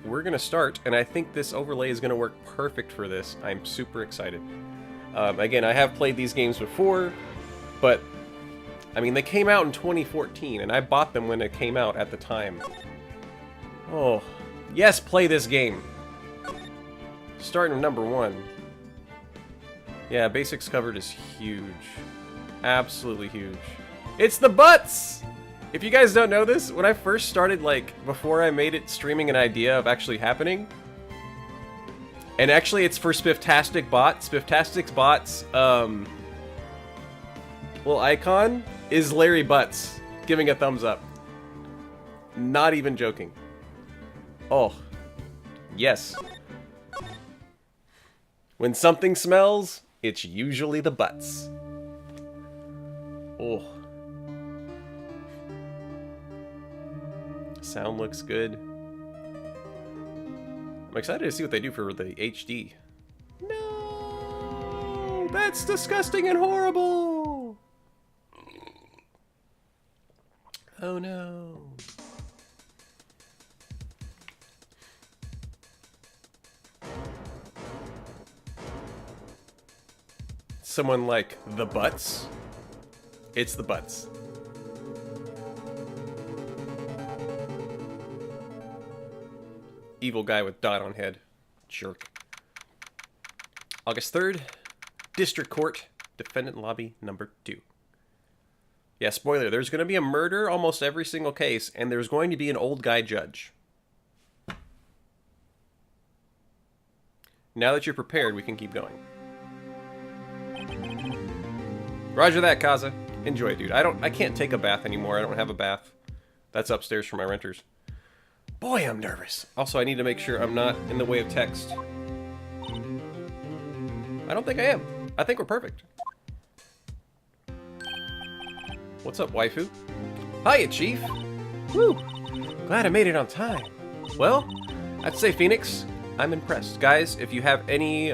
we're going to start, and I think this overlay is going to work perfect for this. I'm super excited. Again, I have played these games before, but, I mean, they came out in 2014, and I bought them when it came out at the time. Oh, yes, play this game. Starting with number 1. Yeah, basics covered is huge. Absolutely huge. It's the butts! If you guys don't know this, when I first started, like, before I made it streaming an idea of actually happening, and actually it's for Spifftastic bot, Spifftastic's bot's, little icon is Larry Butts, giving a thumbs up. Not even joking. Oh, yes. When something smells, it's usually the butts. Oh. Sound looks good. I'm excited to see what they do for the HD. No! That's disgusting and horrible! Oh no. Someone like the butts? It's the butts. Evil guy with dot on head. Jerk. August 3rd, District Court, Defendant Lobby number 2. Yeah, spoiler, there's going to be a murder almost every single case, and there's going to be an old guy judge. Now that you're prepared, we can keep going. Roger that, Kaza. Enjoy, dude. I can't take a bath anymore. I don't have a bath. That's upstairs for my renters. Boy, I'm nervous. Also, I need to make sure I'm not in the way of text. I don't think I am. I think we're perfect. What's up, waifu? Hiya, Chief. Woo! Glad I made it on time. Well, I'd say Phoenix, I'm impressed. Guys, if you have any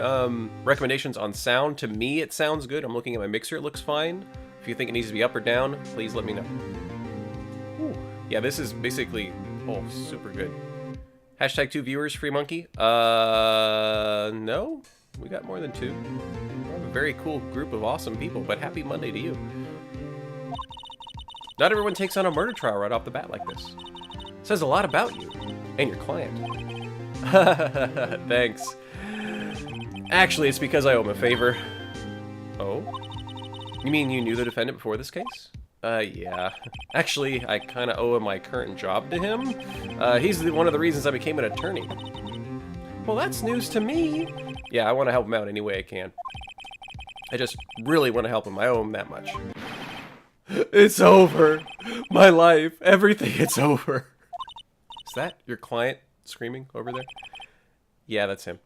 recommendations on sound, to me it sounds good. I'm looking at my mixer, it looks fine. If you think it needs to be up or down, please let me know. Ooh. Yeah, this is basically... Oh, super good. Hashtag 2 viewers, free monkey. No? We got more than 2. We have a very cool group of awesome people, but happy Monday to you. Not everyone takes on a murder trial right off the bat like this. Says a lot about you and your client. Thanks. Actually, it's because I owe him a favor. Oh? You mean you knew the defendant before this case? Yeah. Actually, I kind of owe my current job to him. He's one of the reasons I became an attorney. Well, that's news to me. Yeah, I want to help him out any way I can. I just really want to help him. I owe him that much. It's over. My life, everything, it's over. Is that your client screaming over there? Yeah, that's him.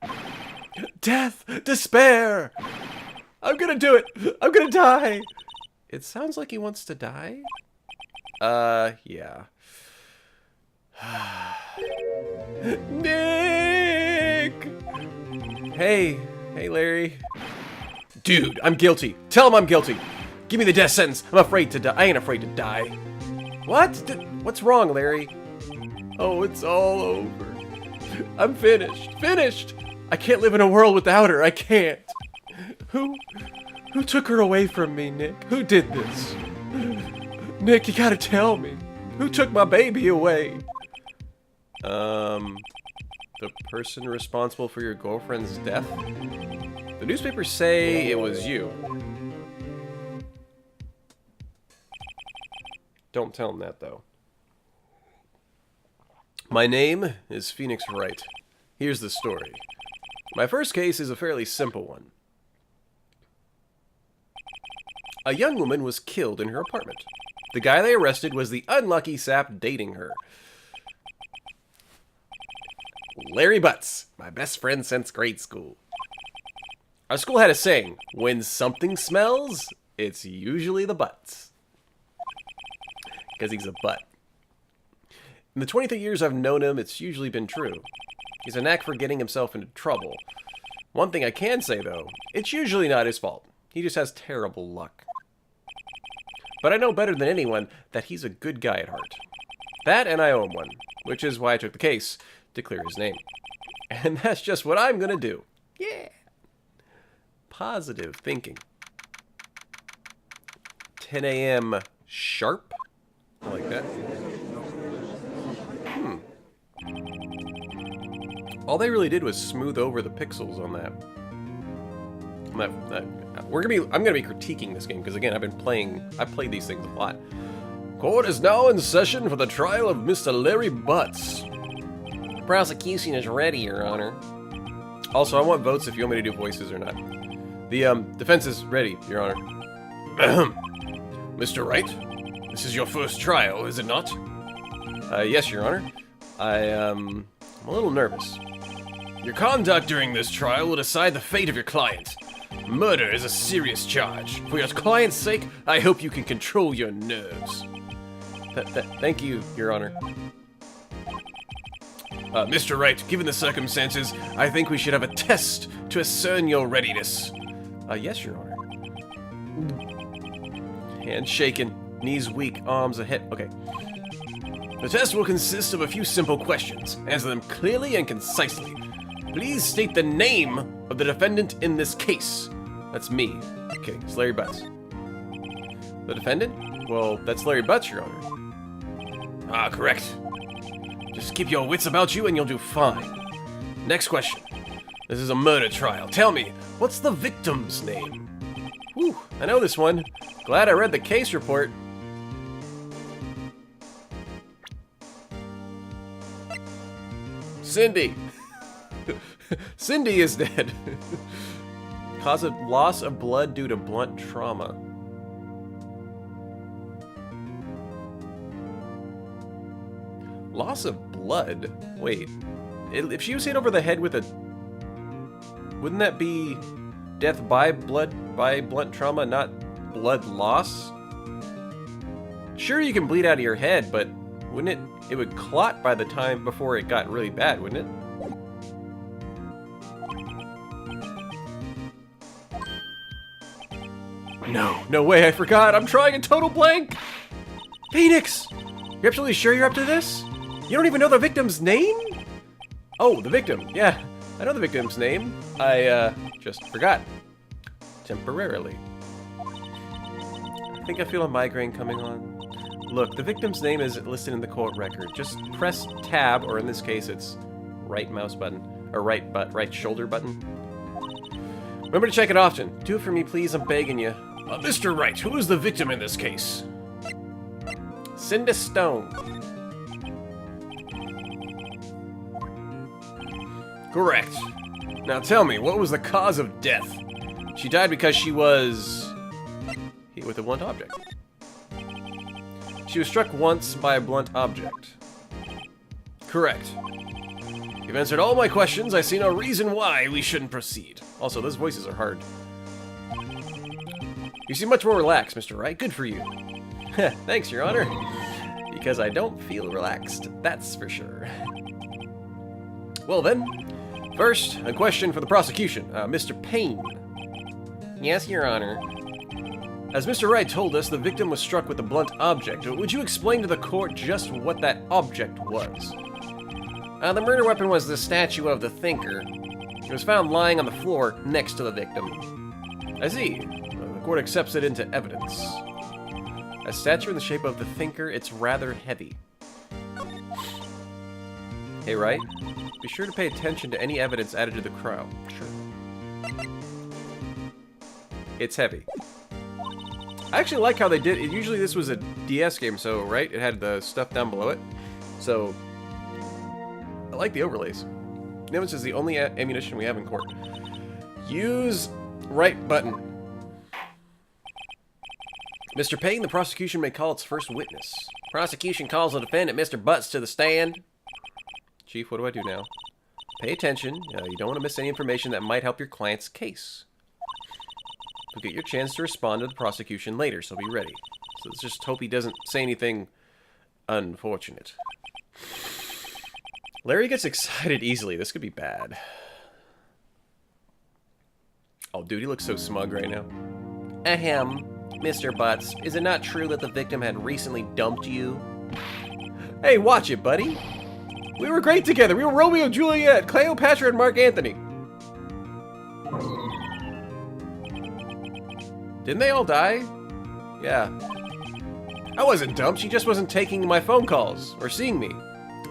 Death! Despair! I'm gonna do it! I'm gonna die! It sounds like he wants to die. Yeah. Nick! Hey, Larry. Dude, I'm guilty. Tell him I'm guilty. Give me the death sentence. I'm afraid to die. I ain't afraid to die. What? What's wrong, Larry? Oh, it's all over. I'm finished. Finished! I can't live in a world without her. I can't. Who took her away from me, Nick? Who did this? Nick, you gotta tell me. Who took my baby away? The person responsible for your girlfriend's death? The newspapers say it was you. Don't tell him that, though. My name is Phoenix Wright. Here's the story. My first case is a fairly simple one. A young woman was killed in her apartment. The guy they arrested was the unlucky sap dating her. Larry Butts, my best friend since grade school. Our school had a saying, when something smells, it's usually the butts. Because he's a butt. In the 23 years I've known him, it's usually been true. He's a knack for getting himself into trouble. One thing I can say, though, it's usually not his fault. He just has terrible luck. But I know better than anyone that he's a good guy at heart. That and I owe him one, which is why I took the case. to clear his name. And that's just what I'm gonna do. Yeah. Positive thinking. 10 a.m. sharp? I like that. All they really did was smooth over the pixels on that. I'm gonna be critiquing this game because again, I've played these things a lot. Court is now in session for the trial of Mr. Larry Butts. The prosecution is ready, Your Honor. Also, I want votes if you want me to do voices or not. The defense is ready, Your Honor. Mr. Wright, this is your first trial, is it not? Yes, Your Honor. I'm a little nervous. Your conduct during this trial will decide the fate of your client. Murder is a serious charge. For your client's sake, I hope you can control your nerves. Thank you, Your Honor. Mr. Wright, given the circumstances, I think we should have a test to ascertain your readiness. Yes, Your Honor. Hands shaking, knees weak, arms ahead. Okay. The test will consist of a few simple questions. Answer them clearly and concisely. Please state the name of the defendant in this case. That's me. Okay, it's Larry Butts. The defendant? Well, that's Larry Butts, Your Honor. Ah, correct. Just keep your wits about you and you'll do fine. Next question. This is a murder trial. Tell me, what's the victim's name? Whew, I know this one. Glad I read the case report. Cindy. Cindy is dead. Cause of loss of blood due to blunt trauma. Loss of blood? Wait. If she was hit over the head with a... Wouldn't that be death by blunt trauma, not blood loss? Sure, you can bleed out of your head, but wouldn't it... It would clot by the time before it got really bad, wouldn't it? No way, I forgot. I'm drawing a total blank. Phoenix! You're absolutely sure you're up to this? You don't even know the victim's name? Oh, the victim. Yeah, I know the victim's name. I, just forgot. Temporarily. I think I feel a migraine coming on. Look, the victim's name is listed in the court record. Just press tab, or in this case, it's right mouse button, or right shoulder button. Remember to check it often. Do it for me, please. I'm begging you. Mr. Wright, who is the victim in this case? Cindy Stone. Correct. Now tell me, what was the cause of death? She died because she was hit with a blunt object. She was struck once by a blunt object. Correct. You've answered all my questions. I see no reason why we shouldn't proceed. Also, those voices are hard. You seem much more relaxed, Mr. Wright. Good for you. Thanks, Your Honor. Because I don't feel relaxed, that's for sure. Well then, first, a question for the prosecution. Mr. Payne. Yes, Your Honor. As Mr. Wright told us, the victim was struck with a blunt object. Would you explain to the court just what that object was? The murder weapon was the statue of the Thinker. It was found lying on the floor next to the victim. I see. The court accepts it into evidence. A statue in the shape of the Thinker, it's rather heavy. Hey, Wright, be sure to pay attention to any evidence added to the crowd. Sure. It's heavy. I actually like how they did it. Usually this was a DS game, so, right? It had the stuff down below it. So, I like the overlays. This is the only ammunition we have in court. Use right button. Mr. Payne, the prosecution may call its first witness. Prosecution calls the defendant, Mr. Butts, to the stand. Chief, what do I do now? Pay attention. You don't want to miss any information that might help your client's case. You'll get your chance to respond to the prosecution later, so be ready. So let's just hope he doesn't say anything unfortunate. Larry gets excited easily. This could be bad. Oh, dude, he looks so smug right now. Ahem, Mr. Butts, is it not true that the victim had recently dumped you? Hey, watch it, buddy. We were great together. We were Romeo and Juliet, Cleopatra and Mark Anthony. Didn't they all die? Yeah. I wasn't dumb. She just wasn't taking my phone calls or seeing me.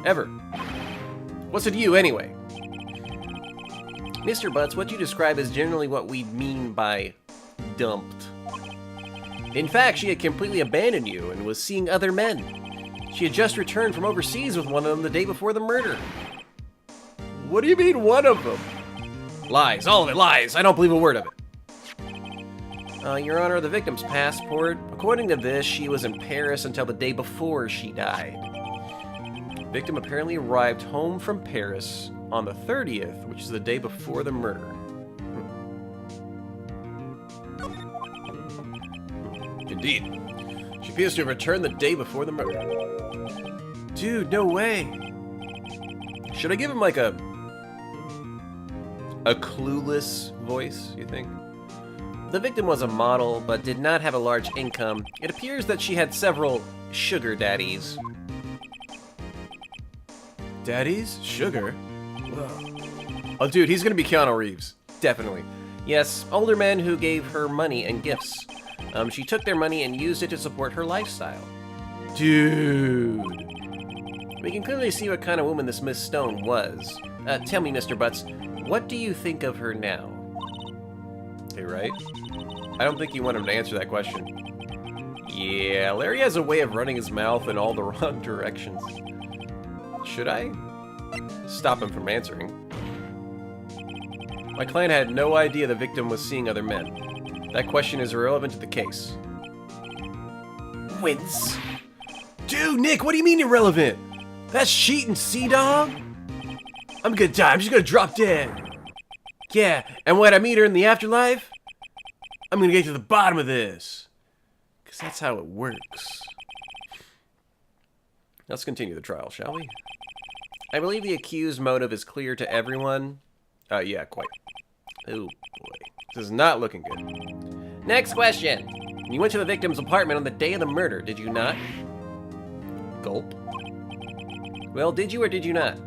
Ever. What's it to you, anyway? Mr. Butts, what you describe is generally what we mean by dumped. In fact, she had completely abandoned you and was seeing other men. She had just returned from overseas with one of them the day before the murder. What do you mean, one of them? Lies. All of it lies. I don't believe a word of it. Your Honor, the victim's passport. According to this, she was in Paris until the day before she died. The victim apparently arrived home from Paris on the 30th, which is the day before the murder. Indeed. She appears to have returned the day before the murder. Dude, no way. Should I give him like a clueless voice, you think? The victim was a model, but did not have a large income. It appears that she had several sugar daddies. Daddies? Sugar? Oh, dude, he's gonna be Keanu Reeves. Definitely. Yes, older men who gave her money and gifts. She took their money and used it to support her lifestyle. Dude. We can clearly see what kind of woman this Miss Stone was. Tell me, Mr. Butts, what do you think of her now? Hey, Wright? I don't think you want him to answer that question. Yeah, Larry has a way of running his mouth in all the wrong directions. Should I stop him from answering? My client had no idea the victim was seeing other men. That question is irrelevant to the case. Wince. Dude, Nick, what do you mean irrelevant? That's cheating, sea-dog? I'm gonna die. I'm just gonna drop dead. Yeah, and when I meet her in the afterlife, I'm gonna get to the bottom of this. Because that's how it works. Let's continue the trial, shall we? I believe the accused motive is clear to everyone. Yeah, quite. Oh, boy. This is not looking good. Next question. You went to the victim's apartment on the day of the murder, did you not? Gulp. Well, did you or did you not?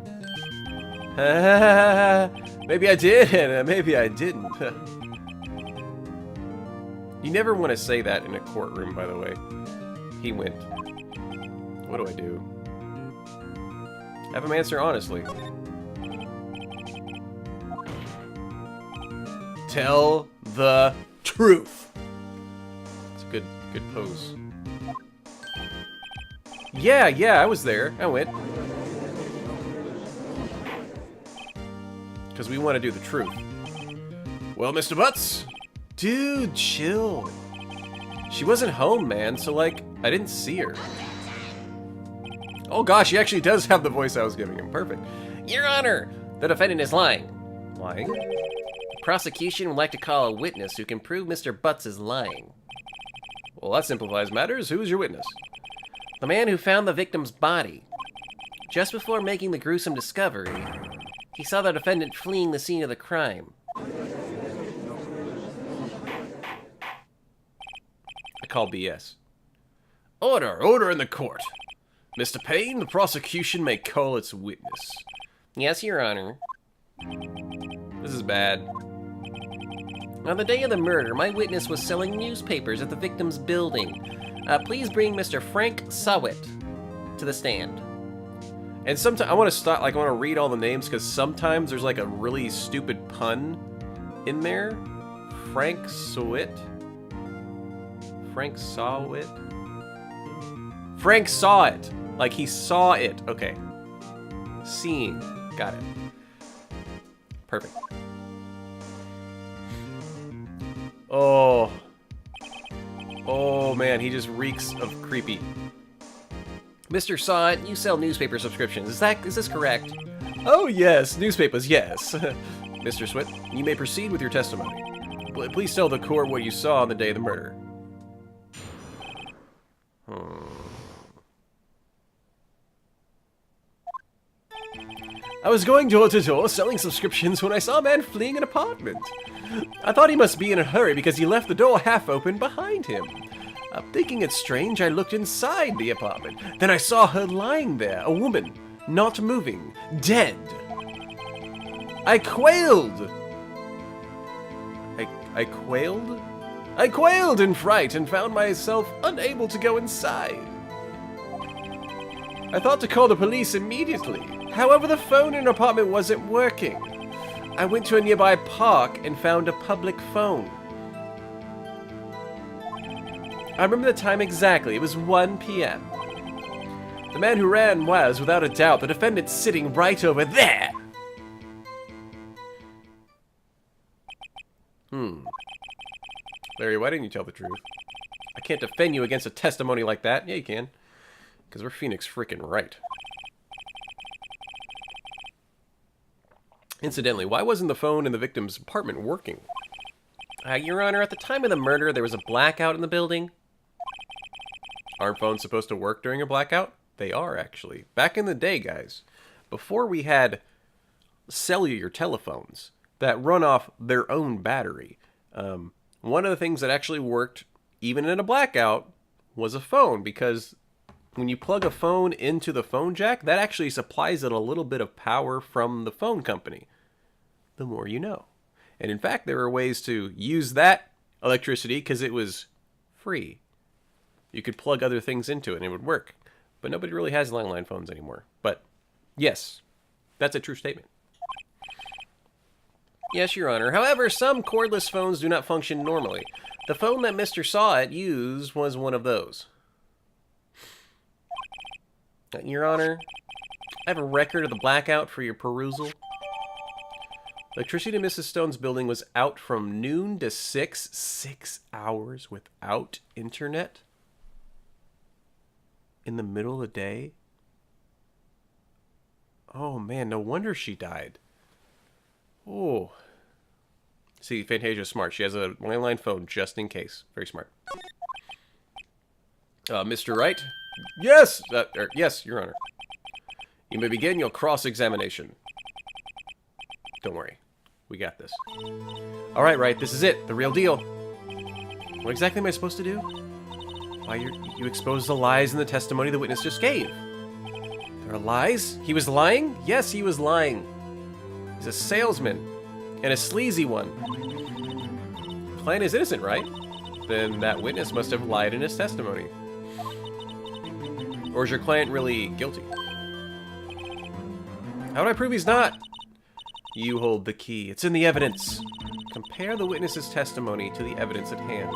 Maybe I did, and maybe I didn't. You never want to say that in a courtroom, by the way. He went. What do I do? Have him answer honestly. Tell the truth. It's a good pose. Yeah, I was there. I went. Because we want to do the truth. Well, Mr. Butts? Dude, chill. She wasn't home, man, so, like, I didn't see her. Oh, gosh, he actually does have the voice I was giving him. Perfect. Your Honor, the defendant is lying. Lying? The prosecution would like to call a witness who can prove Mr. Butts is lying. Well, that simplifies matters. Who is your witness? The man who found the victim's body. Just before making the gruesome discovery, he saw the defendant fleeing the scene of the crime. I call BS. Order in the court. Mr. Payne, the prosecution may call its witness. Yes, Your Honor. This is bad. On the day of the murder, my witness was selling newspapers at the victim's building. Please bring Mr. Frank Sawit to the stand. And sometimes I want to stop. Like, I want to read all the names because sometimes there's like a really stupid pun in there. Frank Sawit. Frank Sawit. Frank saw it. Like he saw it. Okay. Seeing. Got it. Perfect. Oh. Oh man, he just reeks of creepy. Mr. Sawit, you sell newspaper subscriptions. Is this correct? Oh yes, newspapers, yes. Mr. Swit, you may proceed with your testimony. Please tell the court what you saw on the day of the murder. I was going door to door selling subscriptions when I saw a man fleeing an apartment. I thought he must be in a hurry because he left the door half open behind him. Thinking it strange, I looked inside the apartment. Then I saw her lying there, a woman, not moving, dead. I quailed! I quailed? I quailed in fright and found myself unable to go inside. I thought to call the police immediately. However, the phone in our apartment wasn't working. I went to a nearby park and found a public phone. I remember the time exactly. It was 1 p.m. The man who ran was, without a doubt, the defendant sitting right over there. Larry, why didn't you tell the truth? I can't defend you against a testimony like that. Yeah, you can. Because we're Phoenix freaking Wright. Incidentally, why wasn't the phone in the victim's apartment working? Your Honor, at the time of the murder, there was a blackout in the building. Aren't phones supposed to work during a blackout? They are, actually. Back in the day, guys, before we had cellular telephones that run off their own battery, one of the things that actually worked, even in a blackout, was a phone, because when you plug a phone into the phone jack, that actually supplies it a little bit of power from the phone company. The more you know. And in fact, there were ways to use that electricity because it was free. You could plug other things into it and it would work. But nobody really has landline phones anymore. But yes, that's a true statement. Yes, Your Honor. However, some cordless phones do not function normally. The phone that Mr. Sawit used was one of those. Your Honor, I have a record of the blackout for your perusal. Electricity in Mrs. Stone's building was out from noon to 6 hours without internet? In the middle of the day? Oh man, no wonder she died. Oh. See, Fantasia's smart. She has a landline phone just in case. Very smart. Mr. Wright? Yes! Yes, Your Honor. You may begin your cross-examination. Don't worry. We got this. Alright, Wright, this is it. The real deal. What exactly am I supposed to do? Why, you exposed the lies in the testimony the witness just gave. There are lies? He was lying? Yes, he was lying. He's a salesman. And a sleazy one. The client is innocent, right? Then that witness must have lied in his testimony. Or is your client really guilty? How do I prove he's not? You hold the key. It's in the evidence. Compare the witness's testimony to the evidence at hand.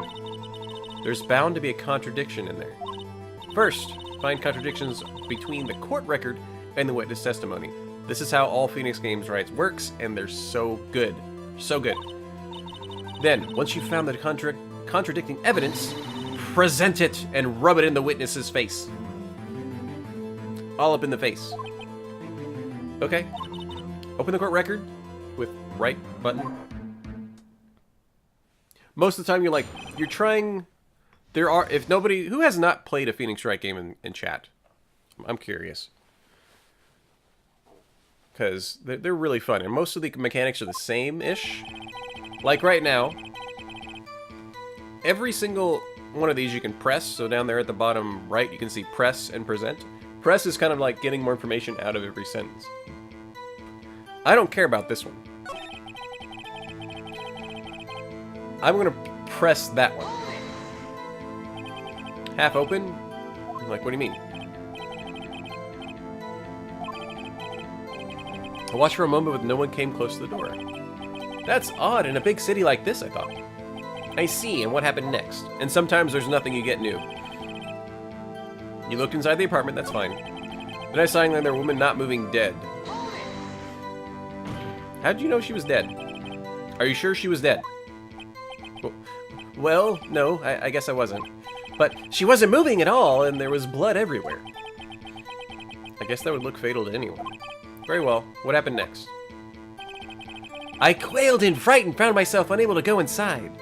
There's bound to be a contradiction in there. First, find contradictions between the court record and the witness testimony. This is how all Phoenix Games Rights works, and they're so good. So good. Then, once you've found the contradicting evidence, present it and rub it in the witness's face. All up in the face. Okay. Open the court record with right button. Most of the time you're trying... if nobody... Who has not played a Phoenix Wright game in chat? I'm curious. Because they're really fun, and most of the mechanics are the same-ish. Like right now, every single one of these you can press, so down there at the bottom right you can see press and present. Press is kind of like getting more information out of every sentence. I don't care about this one. I'm going to press that one. Half open? Like, what do you mean? I watched for a moment, but no one came close to the door. That's odd in a big city like this, I thought. I see, and what happened next? And sometimes there's nothing you get new. You looked inside the apartment, that's fine. Then I saw another woman not moving, dead. How'd you know she was dead? Are you sure she was dead? Well, no, I guess I wasn't. But she wasn't moving at all, and there was blood everywhere. I guess that would look fatal to anyone. Very well. What happened next? I quailed in fright and found myself unable to go inside.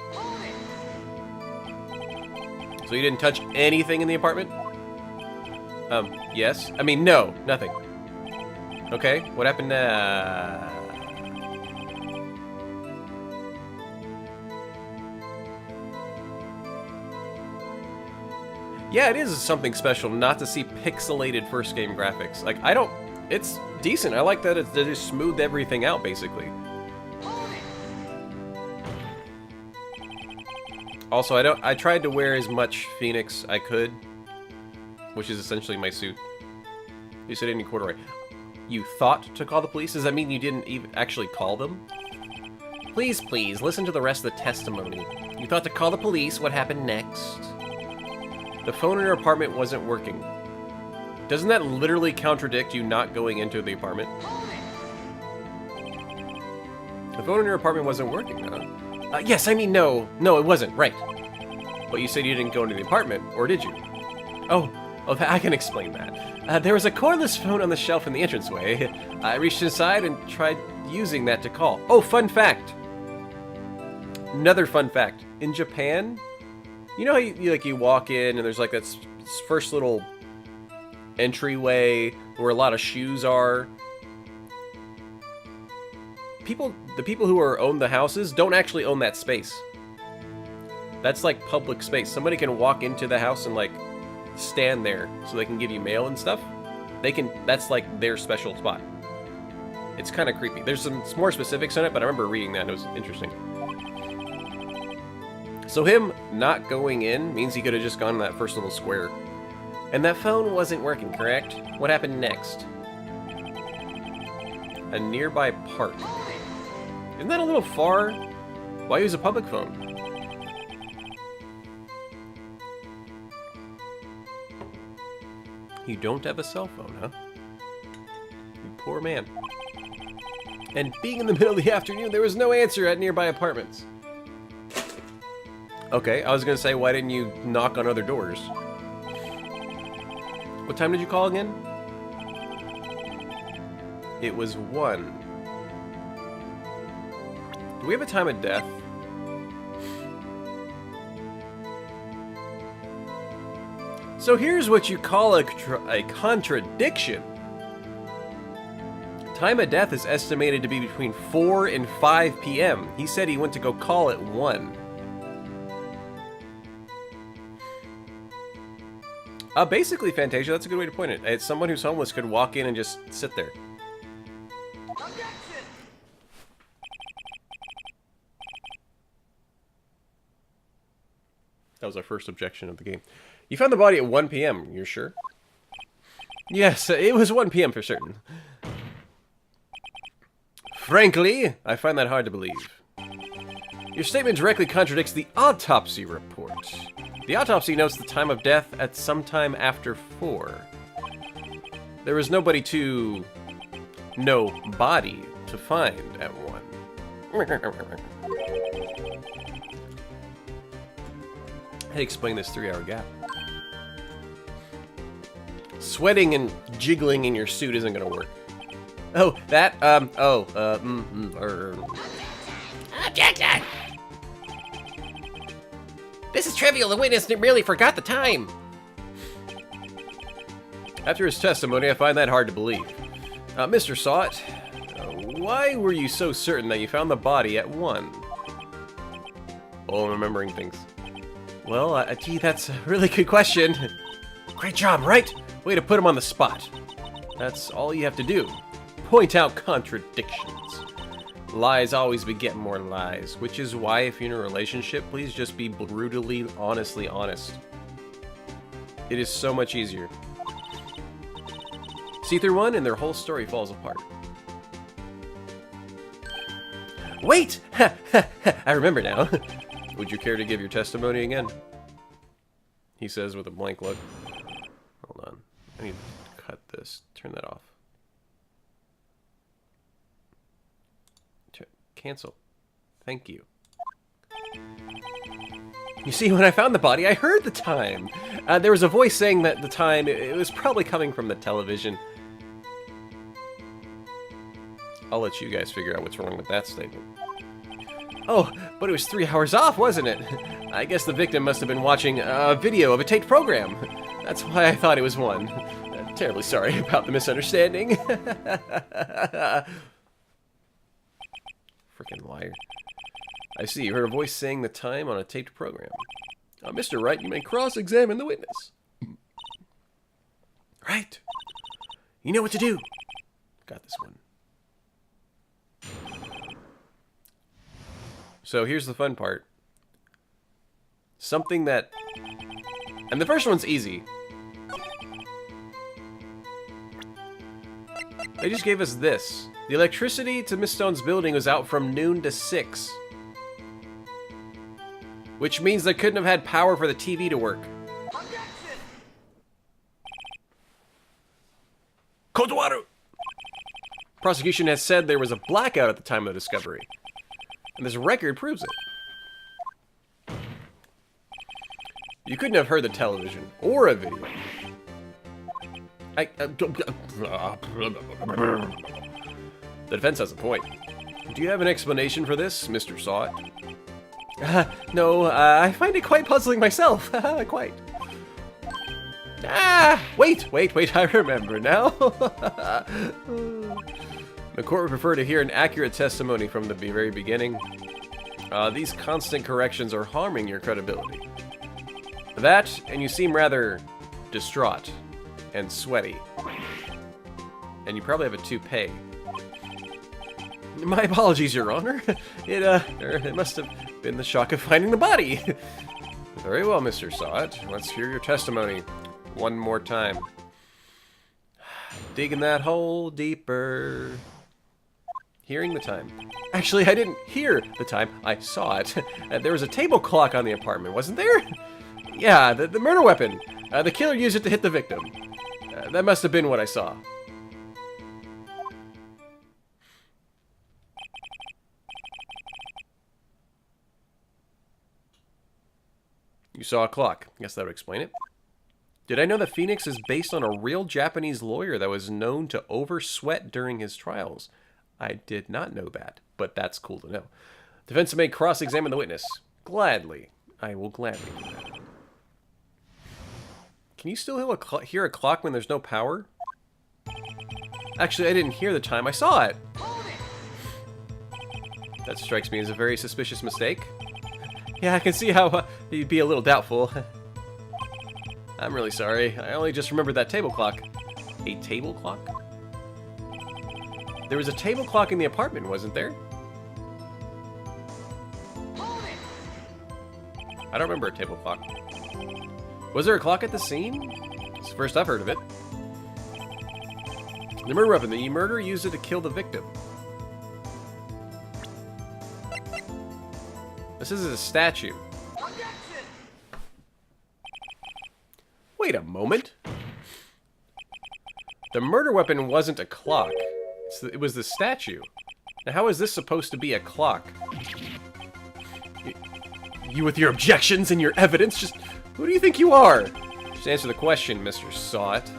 So you didn't touch anything in the apartment? Yes. I mean, no. Nothing. Okay. What happened now? Yeah, it is something special not to see pixelated first game graphics. Like, I don't... It's decent. I like that they just smoothed everything out, basically. Also, I tried to wear as much Phoenix I could, which is essentially my suit. You said any corduroy. You thought to call the police? Does that mean you didn't even actually call them? Please, please, listen to the rest of the testimony. You thought to call the police. What happened next? The phone in your apartment wasn't working. Doesn't that literally contradict you not going into the apartment? The phone in your apartment wasn't working, huh? Yes, I mean, no, it wasn't, right. But you said you didn't go into the apartment, or did you? Oh, I can explain that. There was a cordless phone on the shelf in the entranceway. I reached inside and tried using that to call. Oh, fun fact. Another fun fact. In Japan, you know how you walk in and there's like that first little entryway where a lot of shoes are? The people who own the houses don't actually own that space. That's like public space. Somebody can walk into the house and like stand there so they can give you mail and stuff. That's like their special spot. It's kind of creepy. There's some more specifics on it, but I remember reading that and it was interesting. So him not going in means he could have just gone in that first little square. And that phone wasn't working, correct? What happened next? A nearby park. Isn't that a little far? Why use a public phone? You don't have a cell phone, huh? You poor man. And being in the middle of the afternoon, there was no answer at nearby apartments. Okay, I was gonna say, why didn't you knock on other doors? What time did you call again? It was 1. Do we have a time of death? So here's what you call a contradiction. Time of death is estimated to be between 4 and 5 p.m. He said he went to go call at 1. Basically, Fantasia, that's a good way to point it. It's someone who's homeless could walk in and just sit there. That was our first objection of the game. You found the body at 1 p.m., you're sure? Yes, it was 1 p.m. for certain. Frankly, I find that hard to believe. Your statement directly contradicts the autopsy report. The autopsy notes the time of death at sometime after 4. There was no body to find at 1. I'd explain this 3-hour gap. Sweating and jiggling in your suit isn't gonna work. Oh, that, Objection! This is trivial. The witness merely forgot the time. After his testimony, I find that hard to believe. Mr. Sawt, why were you so certain that you found the body at 1? Oh, I'm remembering things. Well, gee, that's a really good question. Great job, Wright. Way to put him on the spot. That's all you have to do. Point out contradictions. Lies always beget more lies, which is why if you're in a relationship, please just be brutally, honestly honest. It is so much easier. See through one and their whole story falls apart. Wait! I remember now. Would you care to give your testimony again? He says with a blank look. Hold on. I need to cut this. Turn that off. Cancel. Thank you. You see, when I found the body, I heard the time. There was a voice saying that the time, it was probably coming from the television. I'll let you guys figure out what's wrong with that statement. Oh, but it was 3 hours off, wasn't it? I guess the victim must have been watching a video of a taped program. That's why I thought it was 1. Terribly sorry about the misunderstanding. Freaking liar. I see, you heard a voice saying the time on a taped program. Mr. Wright, you may cross-examine the witness. Right. You know what to do. Got this one. So here's the fun part. Something that... And the first one's easy. They just gave us this. The electricity to Miss Stone's building was out from noon to 6. Which means they couldn't have had power for the TV to work. Kotowaru! Prosecution has said there was a blackout at the time of the discovery. And this record proves it. You couldn't have heard the television or a video. The defense has a point. Do you have an explanation for this, Mr. Saw It? No, I find it quite puzzling myself. Quite. Wait, I remember now. The court would prefer to hear an accurate testimony from the very beginning. These constant corrections are harming your credibility. That, and you seem rather distraught and sweaty. And you probably have a toupee. My apologies, Your Honor. It must have been the shock of finding the body. Very well, Mr. Sawit. Let's hear your testimony one more time. Digging that hole deeper. Hearing the time. Actually, I didn't hear the time. I saw it. There was a table clock on the apartment, wasn't there? Yeah, the murder weapon. The killer used it to hit the victim. That must have been what I saw. You saw a clock. Guess that would explain it. Did I know that Phoenix is based on a real Japanese lawyer that was known to oversweat during his trials? I did not know that, but that's cool to know. Defense may cross-examine the witness. Gladly. I will gladly do that. Can you still hear a clock when there's no power? Actually, I didn't hear the time. I saw it. That strikes me as a very suspicious mistake. Yeah, I can see how you'd be a little doubtful. I'm really sorry. I only just remembered that table clock. A table clock? There was a table clock in the apartment, wasn't there? I don't remember a table clock. Was there a clock at the scene? It's the first I've heard of it. The murder weapon. The murderer used it to kill the victim. This is a statue. Wait a moment. The murder weapon wasn't a clock. It was the statue. Now, how is this supposed to be a clock? You with your objections and your evidence, just... Who do you think you are? Just answer the question, Mr. Saw It.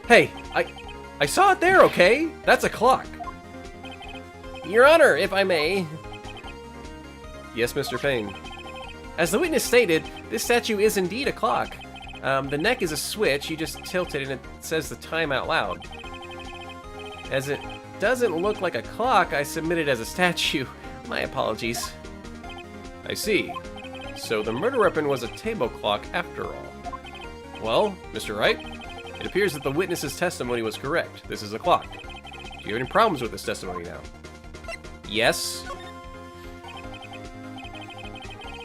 Hey, I saw it there, okay? That's a clock. Your Honor, if I may. Yes, Mr. Payne. As the witness stated, this statue is indeed a clock. The neck is a switch, you just tilt it and it says the time out loud. As it doesn't look like a clock, I submit it as a statue. My apologies. I see. So the murder weapon was a table clock after all. Well, Mr. Wright, it appears that the witness's testimony was correct. This is a clock. Do you have any problems with this testimony now? Yes.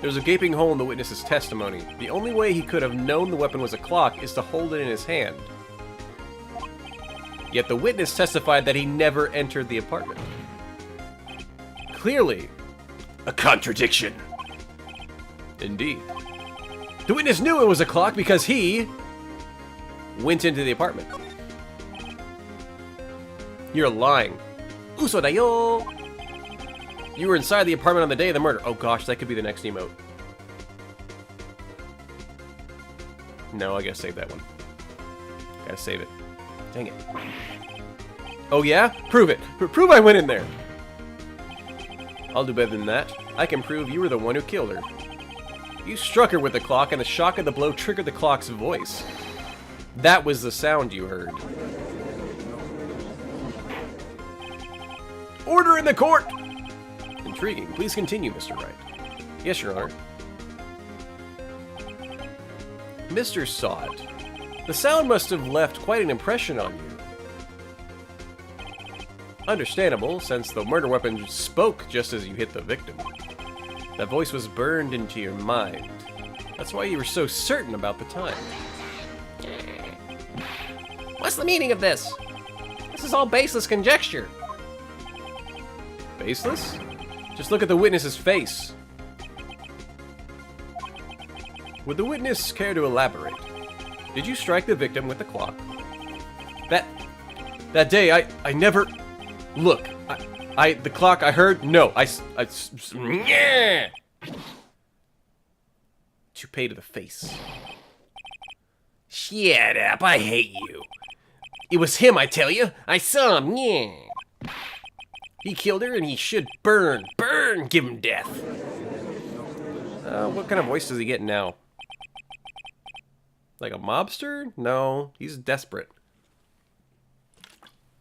There's a gaping hole in the witness's testimony. The only way he could have known the weapon was a clock is to hold it in his hand. Yet the witness testified that he never entered the apartment. Clearly, a contradiction. Indeed. The witness knew it was a clock because he went into the apartment. You're lying. Uso da yo. You were inside the apartment on the day of the murder. Oh gosh, that could be the next emote. No, I gotta save that one. Gotta save it. Dang it. Oh yeah? Prove it. Prove I went in there. I'll do better than that. I can prove you were the one who killed her. You struck her with the clock, and the shock of the blow triggered the clock's voice. That was the sound you heard. Order in the court! Intriguing. Please continue, Mr. Wright. Yes, Your Honor. Mr. Saw It. The sound must have left quite an impression on you. Understandable, since the murder weapon spoke just as you hit the victim. That voice was burned into your mind. That's why you were so certain about the time. What's the meaning of this? This is all baseless conjecture. Baseless? Just look at the witness's face. Would the witness care to elaborate? Did you strike the victim with the clock? That day, I never... Look, the clock I heard, no, yeah! Toupee to the face. Shut up, I hate you. It was him, I tell you. I saw him, yeah. He killed her and he should burn. Burn, give him death. What kind of voice does he get now? Like a mobster? No, he's desperate.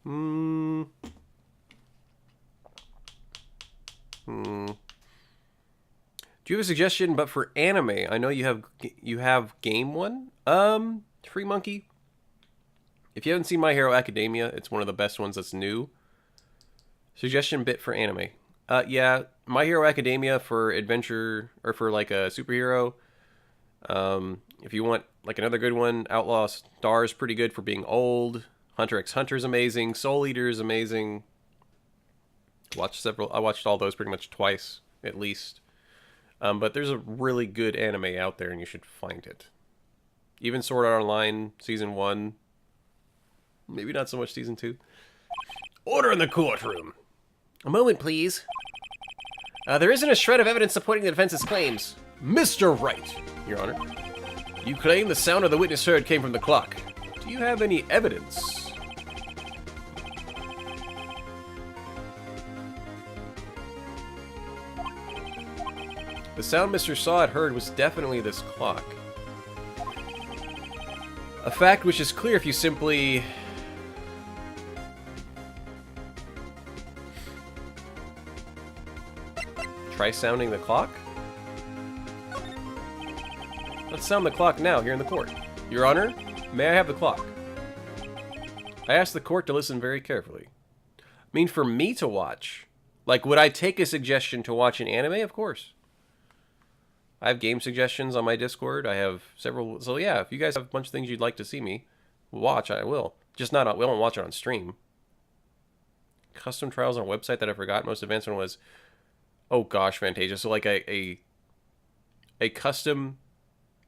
Do you have a suggestion, but for anime? I know you have Game One. Free Monkey. If you haven't seen My Hero Academia, it's one of the best ones that's new. Suggestion bit for anime. Yeah, My Hero Academia for adventure, or for like a superhero. If you want like another good one, Outlaw Star is pretty good for being old. Hunter x Hunter is amazing. Soul Eater is amazing. I watched all those pretty much twice, at least. But there's a really good anime out there, and you should find it. Even Sword Art Online Season 1. Maybe not so much Season 2. Order in the courtroom. A moment, please. There isn't a shred of evidence supporting the defense's claims. Mr. Wright, Your Honor. You claim the sound of the witness heard came from the clock. Do you have any evidence? The sound Mr. Sawat heard was definitely this clock. A fact which is clear if you simply... try sounding the clock? Let's sound the clock now, here in the court. Your Honor, may I have the clock? I asked the court to listen very carefully. I mean, for me to watch. Like, would I take a suggestion to watch an anime? Of course. I have game suggestions on my Discord. I have several. So yeah, if you guys have a bunch of things you'd like to see me watch, I will. Just not. We won't watch it on stream. Custom trials on a website that I forgot. Most advanced one was, oh gosh, Fantasia. So like a custom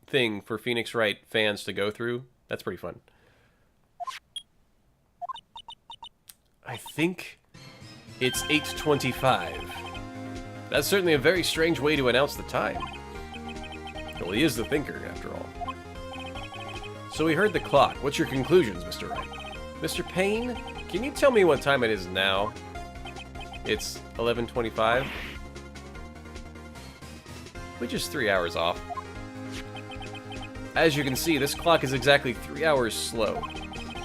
thing for Phoenix Wright fans to go through. That's pretty fun. I think it's 8:25. That's certainly a very strange way to announce the time. Well, he is the thinker, after all. So we heard the clock. What's your conclusions, Mr. Wright? Mr. Payne, can you tell me what time it is now? It's 11:25. Which is 3 hours off. As you can see, this clock is exactly 3 hours slow.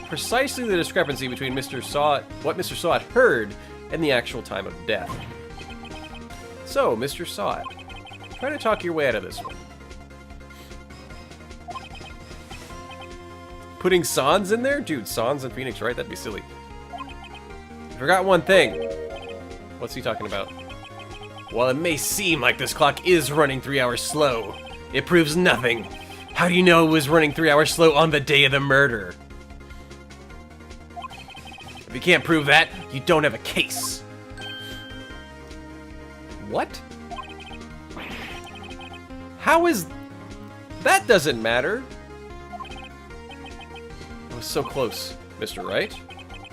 Precisely the discrepancy between what Mr. Sawat heard and the actual time of death. So, Mr. Sawat, try to talk your way out of this one. Putting Sans in there? Dude, Sans and Phoenix Wright? That'd be silly. You forgot one thing. What's he talking about? While it may seem like this clock is running 3 hours slow, it proves nothing. How do you know it was running 3 hours slow on the day of the murder? If you can't prove that, you don't have a case. What? How is... That doesn't matter. I was so close, Mr. Wright.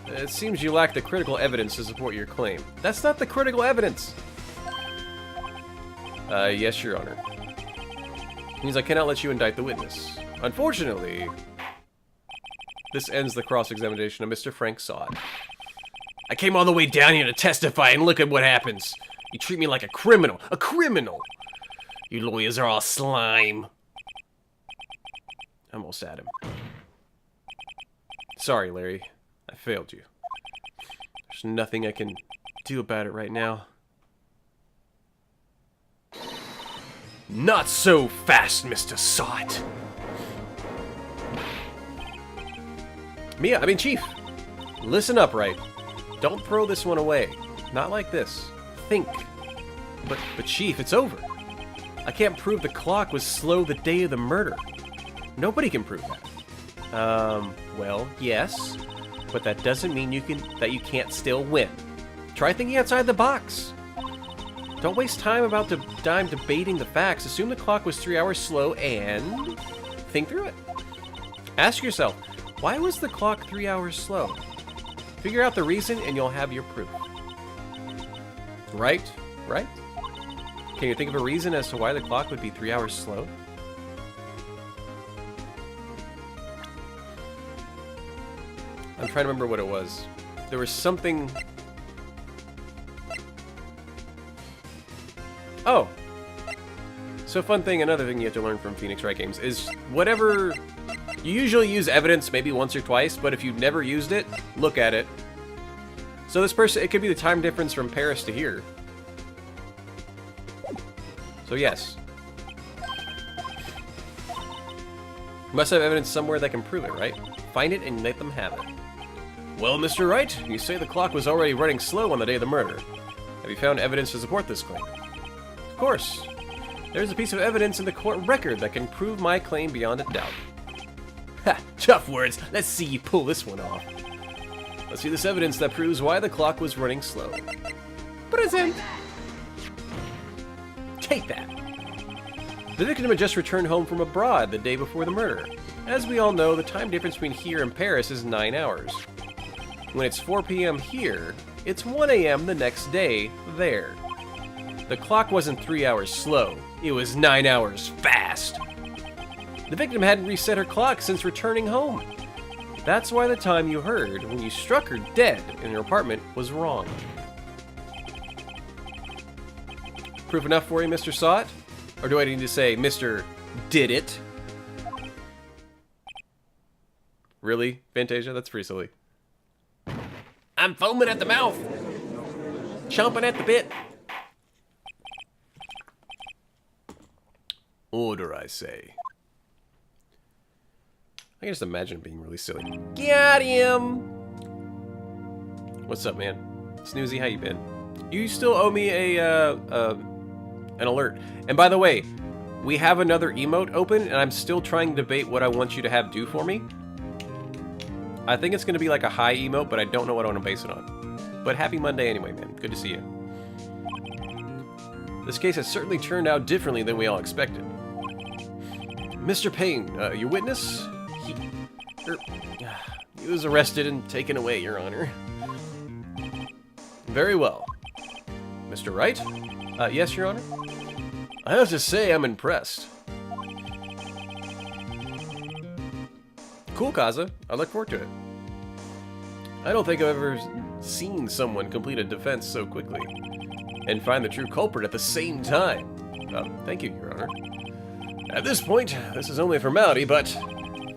It seems you lack the critical evidence to support your claim. That's not the critical evidence. Yes, Your Honor. Means I cannot let you indict the witness. Unfortunately, this ends the cross-examination of Mr. Frank Sawat. I came all the way down here to testify, and look at what happens. You treat me like a criminal. A criminal! You lawyers are all slime. I almost had him. Sorry, Larry. I failed you. There's nothing I can do about it right now. Not so fast, Mr. Sawat. Chief. Listen up, Wright. Don't throw this one away. Not like this. Think. But Chief, it's over. I can't prove the clock was slow the day of the murder. Nobody can prove that. Well, yes. But that doesn't mean you can't still win. Try thinking outside the box. Don't waste time debating the facts. Assume the clock was 3 hours slow and think through it. Ask yourself, why was the clock 3 hours slow? Figure out the reason and you'll have your proof. Right? Right? Can you think of a reason as to why the clock would be 3 hours slow? I'm trying to remember what it was. There was something... Oh! So fun thing, another thing you have to learn from Phoenix Wright games is whatever... You usually use evidence maybe once or twice, but if you've never used it, look at it. So this person, it could be the time difference from Paris to here. So yes. Must have evidence somewhere that can prove it, right? Find it and let them have it. Well, Mr. Wright, you say the clock was already running slow on the day of the murder. Have you found evidence to support this claim? Of course. There's a piece of evidence in the court record that can prove my claim beyond a doubt. Ha! Tough words. Let's see you pull this one off. Let's see this evidence that proves why the clock was running slow. Present! Take that! The victim had just returned home from abroad the day before the murder. As we all know, the time difference between here and Paris is 9 hours. When it's 4 p.m. here, it's 1 a.m. the next day there. The clock wasn't 3 hours slow, it was 9 hours fast. The victim hadn't reset her clock since returning home. That's why the time you heard when you struck her dead in her apartment was wrong. Proof enough for you, Mr. Saw It? Or do I need to say, Mr. Did It? Really, Fantasia? That's pretty silly. I'm foaming at the mouth! Chomping at the bit! Order, I say. I can just imagine it being really silly. Got him! What's up, man? Snoozy, how you been? You still owe me an alert. And by the way, we have another emote open, and I'm still trying to debate what I want you to have do for me. I think it's going to be like a high emote, but I don't know what I want to base it on. But happy Monday anyway, man. Good to see you. This case has certainly turned out differently than we all expected. Mr. Payne, your witness? He was arrested and taken away, Your Honor. Very well. Mr. Wright? Yes, Your Honor? I have to say I'm impressed. Cool, Kaza. I look forward to it. I don't think I've ever seen someone complete a defense so quickly and find the true culprit at the same time. Thank you, Your Honor. At this point, this is only a formality, but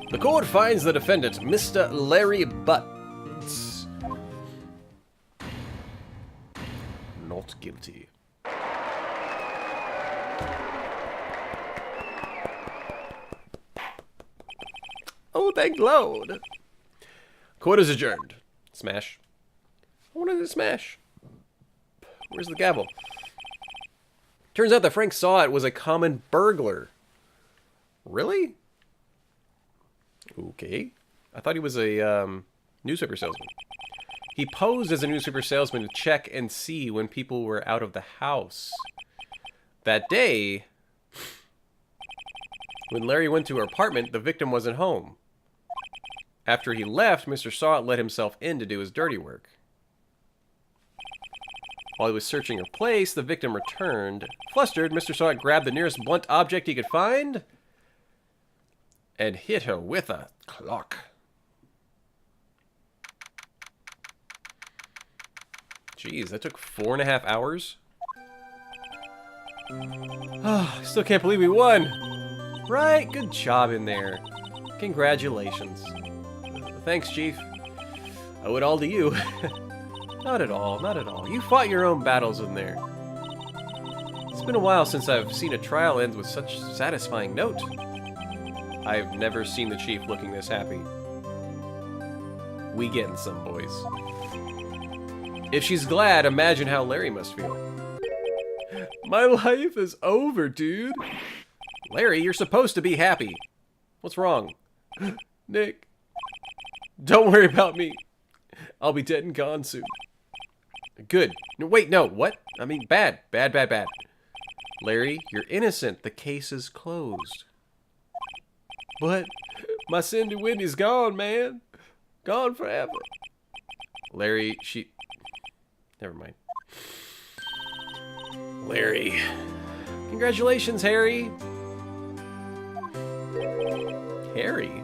the court finds the defendant, Mr. Larry Butts, not guilty. Oh, thank Lord. Court is adjourned. Smash. I wanted to smash. Where's the gavel? Turns out that Frank Saw It was a common burglar. Really? Okay. I thought he was a newspaper salesman. He posed as a newspaper salesman to check and see when people were out of the house. That day, when Larry went to her apartment, the victim wasn't home. After he left, Mr. Saw It let himself in to do his dirty work. While he was searching her place, the victim returned. Flustered, Mr. Saw It grabbed the nearest blunt object he could find and hit her with a clock. Jeez, that took 4.5 hours? Oh, I still can't believe we won! Right, good job in there. Congratulations. Thanks, Chief. I owe it all to you. Not at all, not at all. You fought your own battles in there. It's been a while since I've seen a trial end with such a satisfying note. I've never seen the Chief looking this happy. We getting some, boys. If she's glad, imagine how Larry must feel. My life is over, dude. Larry, you're supposed to be happy. What's wrong? Nick, don't worry about me. I'll be dead and gone soon. Good. No, wait, no, what? I mean, bad. Bad, bad, bad. Larry, you're innocent. The case is closed. But my Cindy Wendy's gone, man. Gone forever. Larry, she... Never mind. Larry. Congratulations, Harry. Harry?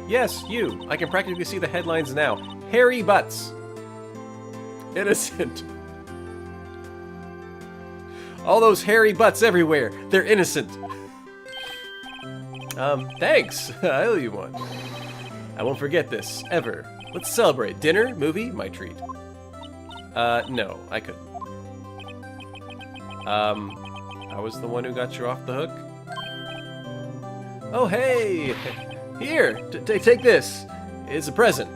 Yes, you. I can practically see the headlines now. Harry Butts. Innocent. All those hairy butts everywhere. They're innocent. Thanks. I owe you one. I won't forget this, ever. Let's celebrate. Dinner? Movie? My treat. No, I couldn't. I was the one who got you off the hook? Oh, hey! Here, take this. It's a present.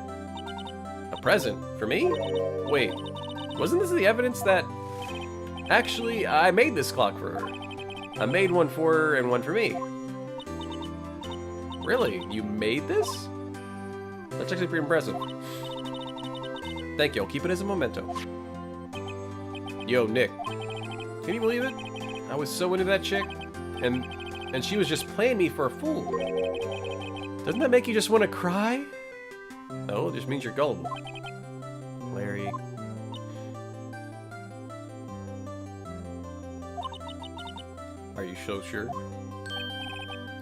A present? For me? Wait, wasn't this the evidence that... Actually, I made this clock for her. I made one for her and one for me. Really? You made this? That's actually pretty impressive. Thank you, I'll keep it as a memento. Yo, Nick. Can you believe it? I was so into that chick, and she was just playing me for a fool. Doesn't that make you just want to cry? No, it just means you're gullible. Larry. Are you so sure?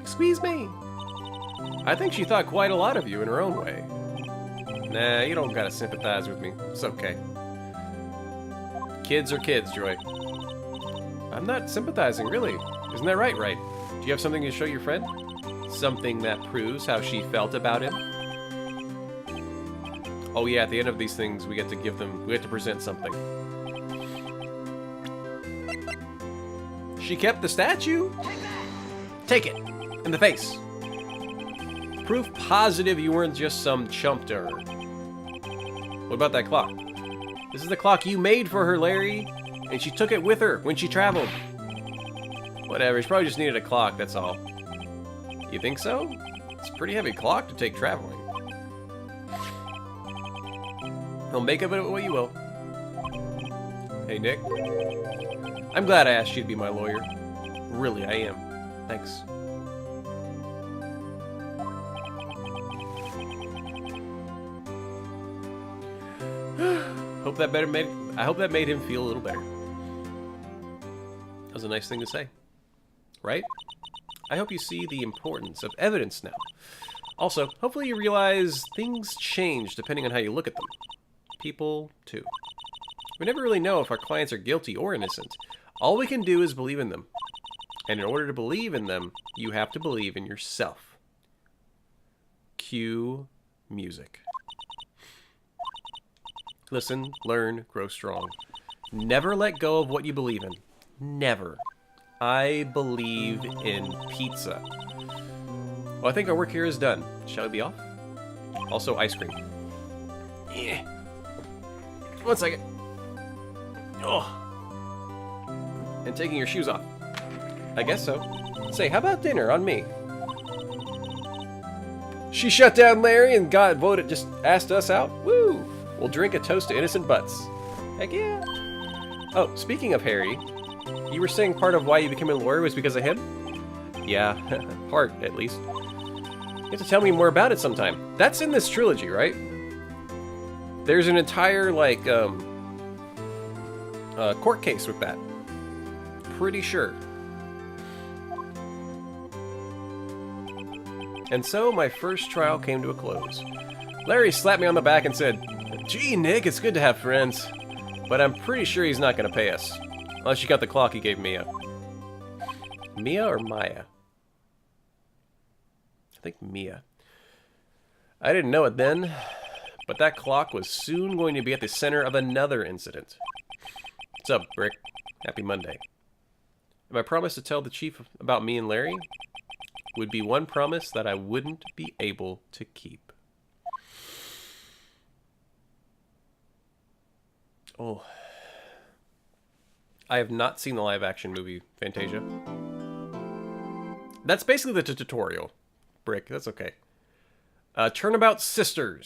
Excuse me. I think she thought quite a lot of you in her own way. Nah, you don't gotta sympathize with me. It's okay. Kids are kids, Joy. I'm not sympathizing, really. Isn't that right, Wright? Do you have something to show your friend? Something that proves how she felt about him? Oh yeah, at the end of these things, we get to present something. She kept the statue? Take it. In the face. Proof positive you weren't just some chump to her. What about that clock? This is the clock you made for her, Larry. And she took it with her when she traveled. Whatever, she probably just needed a clock, that's all. You think so? It's a pretty heavy clock to take traveling. Well, make of it what you will. Hey, Nick. I'm glad I asked you to be my lawyer. Really, I am. Thanks. I hope that made him feel a little better. That was a nice thing to say. Right? I hope you see the importance of evidence now. Also, hopefully you realize things change depending on how you look at them. People, too. We never really know if our clients are guilty or innocent. All we can do is believe in them. And in order to believe in them, you have to believe in yourself. Cue music. Listen, learn, grow strong. Never let go of what you believe in. Never. I believe in pizza. Well, I think our work here is done. Shall we be off? Also, ice cream. Yeah. 1 second. Oh. And taking your shoes off. I guess so. Say, how about dinner on me? She shut down Larry and just asked us out? Woo! We'll drink a toast to innocent butts. Heck yeah. Oh, speaking of Harry, you were saying part of why you became a lawyer was because of him? Yeah, part, at least. You have to tell me more about it sometime. That's in this trilogy, right? There's an entire, like, court case with that. Pretty sure. And so, my first trial came to a close. Larry slapped me on the back and said, "Gee, Nick, it's good to have friends. But I'm pretty sure he's not going to pay us. Unless you got the clock he gave Mia." Mia or Maya? I think Mia. I didn't know it then, but that clock was soon going to be at the center of another incident. What's up, Brick? Happy Monday. If I promised to tell the chief about me and Larry, would be one promise that I wouldn't be able to keep. Oh. I have not seen the live-action movie, Fantasia. That's basically the tutorial. Brick, that's okay. Turnabout Sisters.